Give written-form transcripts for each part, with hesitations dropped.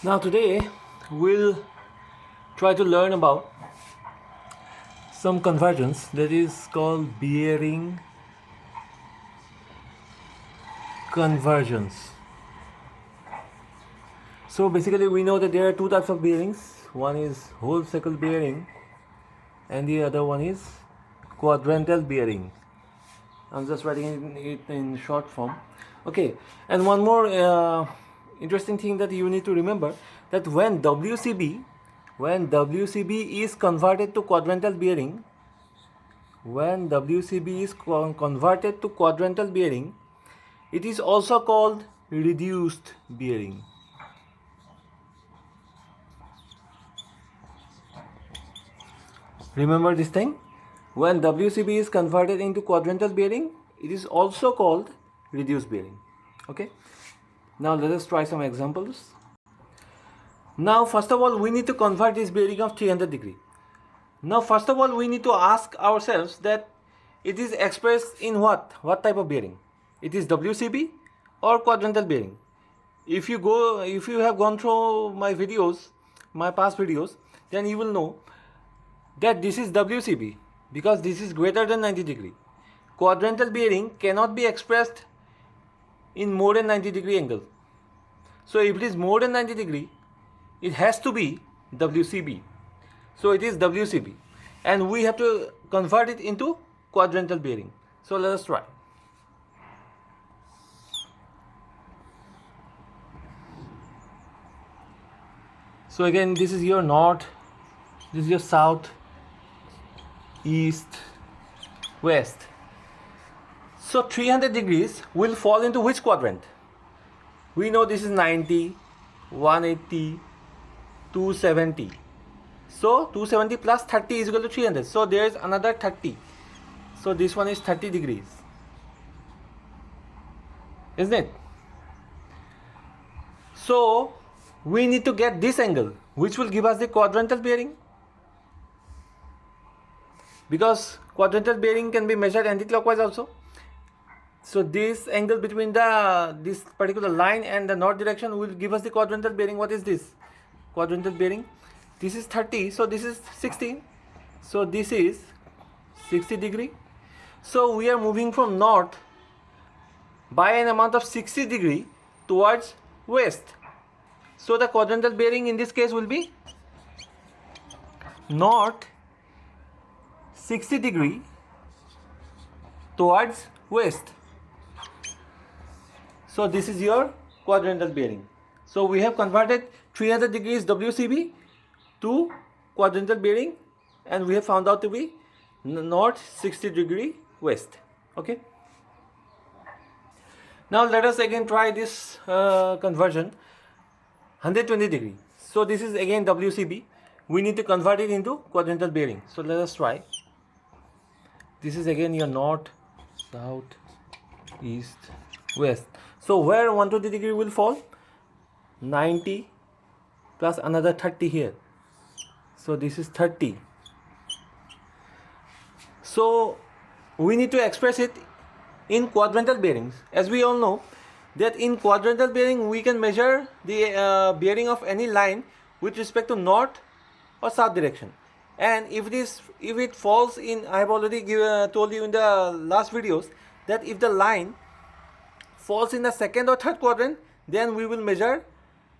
Now today we'll try to learn about some convergence that is called bearing convergence. So basically we know that there are two types of bearings. One is whole circle bearing and the other one is quadrantal bearing. I'm just writing it in short form. Okay, and one more interesting thing that you need to remember, that when WCB is converted to quadrantal bearing, it is also called reduced bearing. Remember this thing? When WCB is converted into quadrantal bearing, it is also called reduced bearing. Okay? Now let us try some examples. Now first of all, we need to convert this bearing of 300 degree. Now first of all, we need to ask ourselves that it is expressed in what type of bearing? It is WCB or quadrantal bearing. If you have gone through my past videos, then you will know that this is WCB because this is greater than 90 degree. Quadrantal bearing cannot be expressed in more than 90 degree angle. So if it is more than 90 degree, it has to be WCB. So it is WCB and we have to convert it into quadrantal bearing. So let us try. So again, this is your north, this is your south, east, west. So 300 degrees will fall into which quadrant? We know this is 90, 180, 270. So 270 plus 30 is equal to 300. So there is another 30. So this one is 30 degrees. Isn't it? So we need to get this angle, which will give us the quadrantal bearing. Because quadrantal bearing can be measured anti-clockwise also. So this angle between this particular line and the north direction will give us the quadrantal bearing. What is this? Quadrantal bearing. This is 30, so this is 60. So this is 60 degree. So we are moving from north by an amount of 60 degree towards west. So the quadrantal bearing in this case will be north 60 degree towards west. So this is your quadrantal bearing. So we have converted 300 degrees WCB to quadrantal bearing and we have found out to be north 60 degree west. Okay. Now let us again try this conversion 120 degree. So this is again WCB. We need to convert it into quadrantal bearing. So let us try. This is again your north, south, east, west. So where 120 degree will fall? 90 plus another 30 here. So this is 30. So we need to express it in quadrantal bearings. As we all know that in quadrantal bearing we can measure the bearing of any line with respect to north or south direction. And if it falls in, I have already told you in the last videos that if the line falls in the second or third quadrant, then we will measure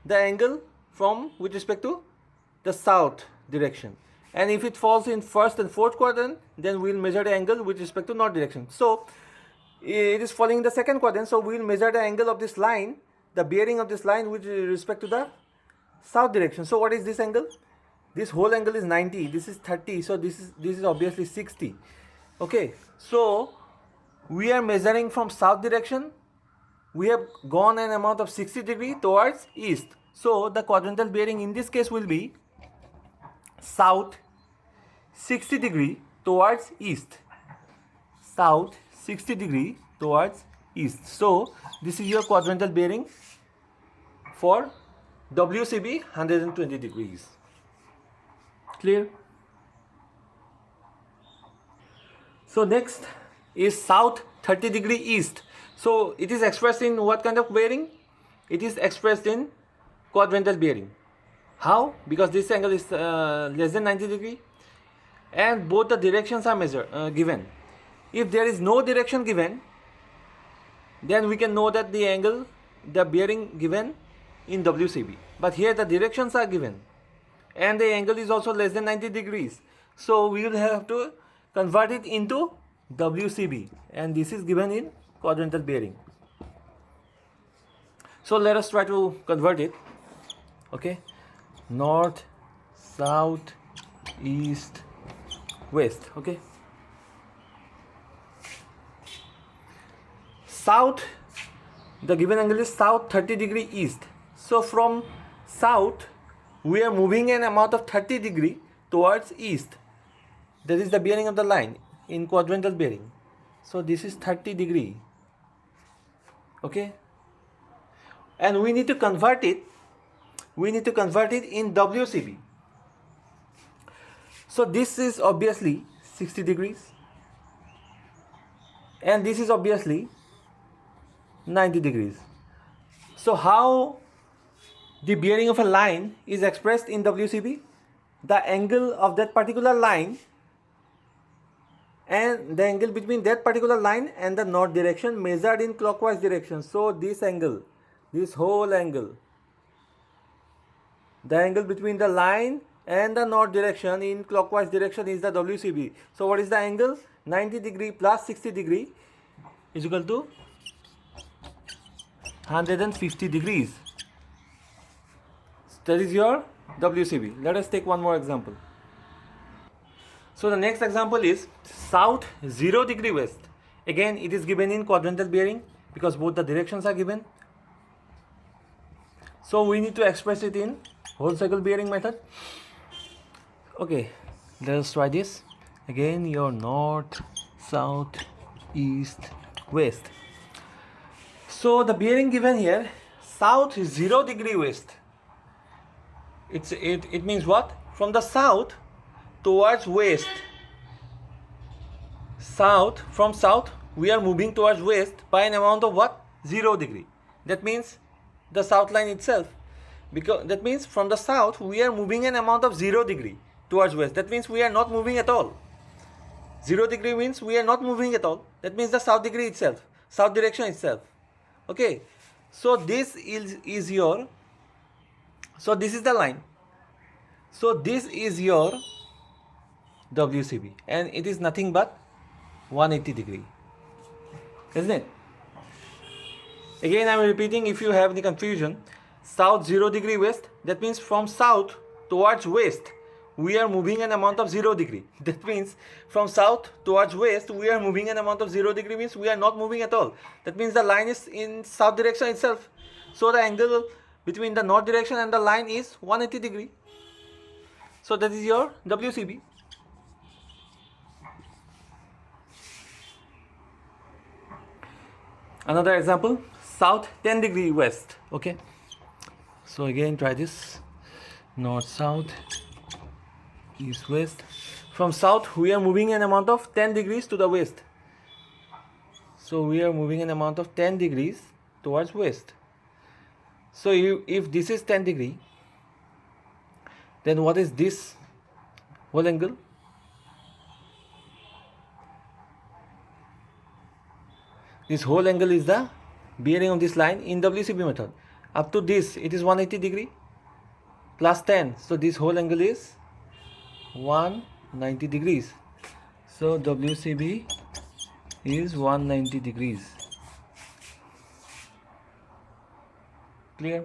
the angle from with respect to the south direction. And if it falls in first and fourth quadrant, then we will measure the angle with respect to north direction. So it is falling in the second quadrant, so we will measure the angle of this line, the bearing of this line with respect to the south direction. So what is this angle? This whole angle is 90, this is 30, so this is obviously 60. Okay, so we are measuring from south direction. We have gone an amount of 60 degree towards east. So the quadrantal bearing in this case will be south 60 degree towards east. South 60 degree towards east. So this is your quadrantal bearing for WCB 120 degrees. Clear? So next is south 30 degree east. So it is expressed in what kind of bearing? It is expressed in quadrantal bearing. How? Because this angle is less than 90 degree and both the directions are given. If there is no direction given, then we can know that the angle, the bearing given in WCB. But here the directions are given and the angle is also less than 90 degrees. So we will have to convert it into WCB, and this is given in quadrantal bearing. So let us try to convert it. Okay, north, south, east, west. Okay, south, the given angle is south 30 degree east. So from south we are moving an amount of 30 degree towards east. That is the bearing of the line in quadrantal bearing. So this is 30 degree. Okay, and we need to convert it in WCB. So this is obviously 60 degrees and this is obviously 90 degrees. So how the bearing of a line is expressed in WCB? The angle of that particular line and the angle between that particular line and the north direction measured in clockwise direction. So this angle, this whole angle, the angle between the line and the north direction in clockwise direction is the WCB. So what is the angle? 90 degree plus 60 degree is equal to 150 degrees. That is your WCB. Let us take one more example. So the next example is south 0 degree west. Again, it is given in quadrantal bearing because both the directions are given. So we need to express it in whole circle bearing method. Okay, let us try this. Again, your north, south, east, west. So the bearing given here, south 0 degree west. It means what? From the south towards west. From south we are moving towards west by an amount of what? 0 degree. That means the south line itself. Because that means from the south we are moving an amount of 0 degree towards west. That means we are not moving at all. 0 degree means we are not moving at all. That means the south degree itself, south direction itself. Okay, so this is your, so this is the line. So this is your WCB and it is nothing but 180 degree, isn't it? Again, I am repeating, if you have any confusion, south 0 degree west, that means from south towards west we are moving an amount of 0 degree. That means from south towards west we are moving an amount of 0 degree means we are not moving at all. That means the line is in south direction itself. So the angle between the north direction and the line is 180 degree. So that is your WCB. Another example, south 10 degree west. Okay, so again try this, north, south, east, west. From south we are moving an amount of 10 degrees to the west. So we are moving an amount of 10 degrees towards west. So if this is 10 degree, then what is this whole angle? This whole angle is the bearing of this line in WCB method. Up to this it is 180 degree plus 10. So this whole angle is 190 degrees. So WCB is 190 degrees. Clear?